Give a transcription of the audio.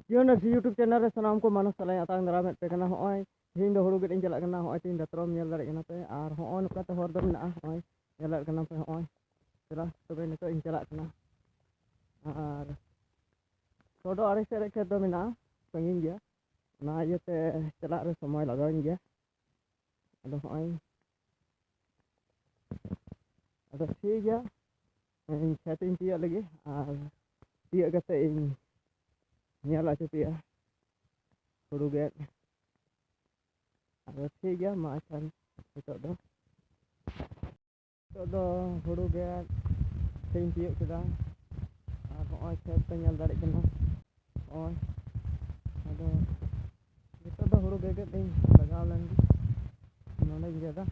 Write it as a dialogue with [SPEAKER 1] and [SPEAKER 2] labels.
[SPEAKER 1] Yun na si YouTube channel re sanam ko manus salay atang daram pe kana hoy hin do huru gedin jalak kana hoy tin datrom nyel dari kana pe ar hoy nuka to hor do na hoy jalak kana pe hoy sira tobe nito in jalak kana ar todo are sere ke do mina sangin dia na yete jalak re somoy lagaw dia ado hoy ado si dia in setting dia lagi ar dia kata in nyala cuti ya huru get ada tiga macam itu huru get tinggi sudah oh saya penyal dari kena oh ada itu huru get ini lagaw lagi mana juga dah